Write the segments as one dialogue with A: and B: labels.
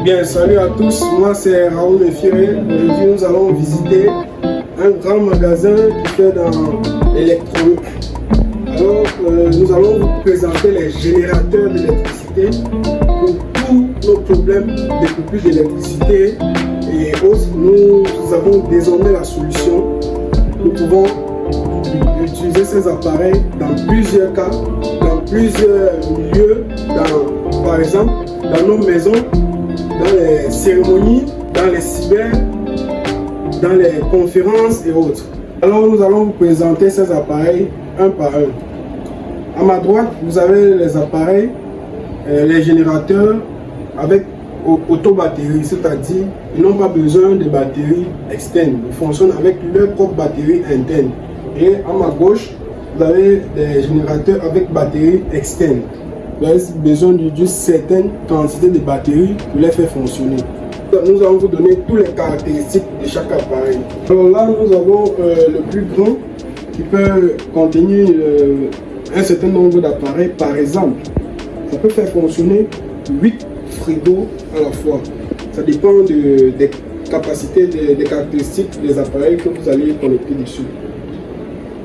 A: Bien, salut à tous, moi c'est Raoul Mefiré. Aujourd'hui nous allons visiter un grand magasin qui fait dans l'électronique. Alors nous allons vous présenter les générateurs d'électricité pour tous nos problèmes de coupure d'électricité et autres. Nous avons désormais la solution. Nous pouvons utiliser ces appareils dans plusieurs cas, dans plusieurs lieux, par exemple dans nos maisons, dans les cérémonies, dans les cyber, dans les conférences et autres. Alors nous allons vous présenter ces appareils un par un. À ma droite, vous avez les appareils, les générateurs avec autobatterie, c'est-à-dire ils n'ont pas besoin de batterie externe, ils fonctionnent avec leur propre batterie interne. Et à ma gauche, vous avez des générateurs avec batterie externe. Vous avez besoin d'une certaine quantité de batterie pour les faire fonctionner. Nous allons vous donner toutes les caractéristiques de chaque appareil. Alors là, nous avons le plus grand qui peut contenir un certain nombre d'appareils. Par exemple, ça peut faire fonctionner 8 frigos à la fois. Ça dépend des capacités, des caractéristiques des appareils que vous allez connecter dessus.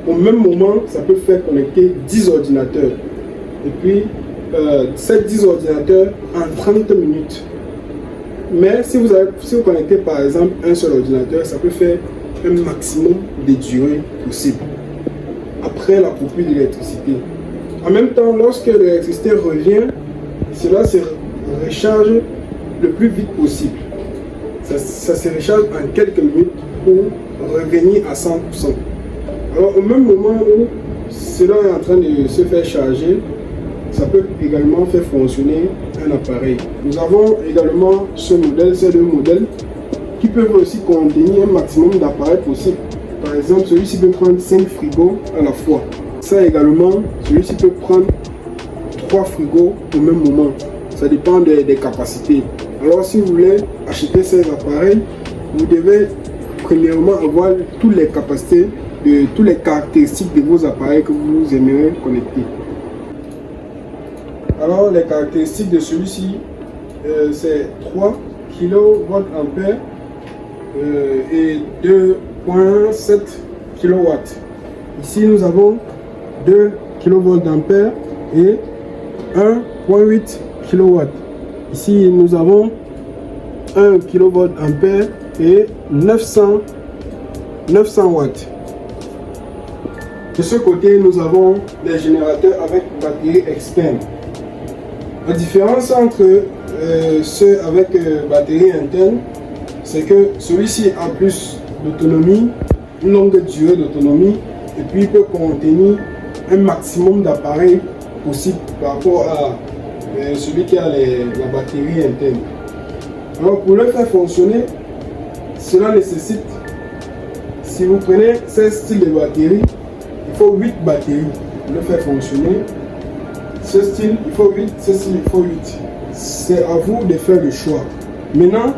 A: Au même moment, ça peut faire connecter 10 ordinateurs. Et puis, ces 10 ordinateurs en 30 minutes. Mais si vous connectez par exemple un seul ordinateur, ça peut faire un maximum de durée possible après la coupure d'électricité. En même temps, lorsque l'électricité revient, cela se recharge le plus vite possible. Ça se recharge en quelques minutes pour revenir à 100%. Alors au même moment où cela est en train de se faire charger, ça peut également faire fonctionner un appareil. Nous avons également ces deux modèles qui peuvent aussi contenir un maximum d'appareils possibles. Par exemple, celui-ci peut prendre 5 frigos à la fois. Ça également, celui-ci peut prendre 3 frigos au même moment. Ça dépend des capacités. Alors si vous voulez acheter ces appareils, vous devez premièrement avoir toutes les capacités, toutes les caractéristiques de vos appareils que vous aimeriez connecter. Alors les caractéristiques de celui-ci, c'est 3 kVA et 2,7 kW. Ici nous avons 2 kVA et 1,8 kW. Ici nous avons 1 kVA et 900 watts. De ce côté, nous avons des générateurs avec batterie externe. La différence entre ceux avec batterie interne, c'est que celui-ci a plus d'autonomie, une longue durée d'autonomie, et puis il peut contenir un maximum d'appareils possible par rapport à celui qui a la batterie interne. Alors pour le faire fonctionner, cela nécessite, si vous prenez ce style de batterie, il faut 8 batteries pour le faire fonctionner. Ce style, il faut 8, ce style, il faut 8. C'est à vous de faire le choix. Maintenant,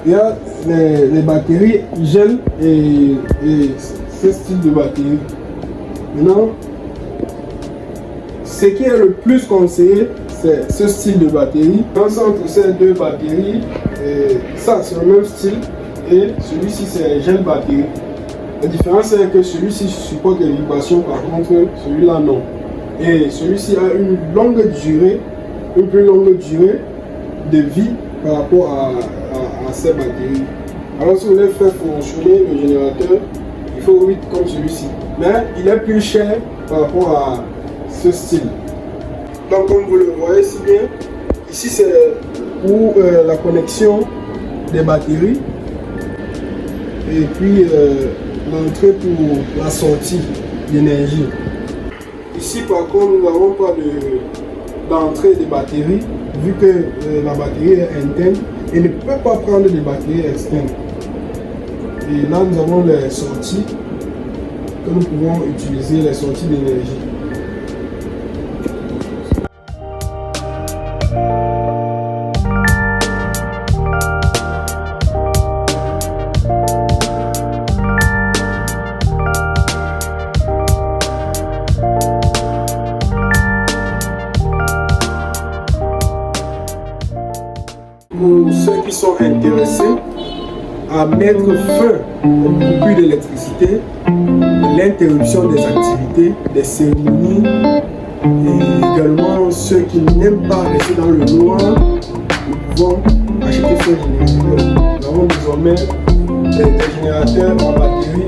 A: il y a les batteries gel et ce style de batterie. Maintenant, ce qui est le plus conseillé, c'est ce style de batterie. Entre ces deux batteries, ça c'est le même style et celui-ci c'est gel batterie. La différence est que celui-ci supporte les vibrations, par contre celui-là non. Et celui-ci a une plus longue durée de vie par rapport à ces batteries. Alors si vous voulez faire fonctionner le générateur, il faut 8 comme celui-ci. Mais il est plus cher par rapport à ce style. Donc comme vous le voyez si bien, ici c'est pour la connexion des batteries. Et puis l'entrée pour la sortie d'énergie. Ici par contre nous n'avons pas d'entrée de batterie vu que la batterie est interne et ne peut pas prendre de batterie externe. Et là nous avons les sorties que nous pouvons utiliser, les sorties d'énergie. pour ceux qui sont intéressés à mettre fin aux coupures d'électricité, l'interruption des activités, des cérémonies, et également ceux qui n'aiment pas rester dans le noir, nous pouvons acheter ce générateur. Nous avons désormais des générateurs en batterie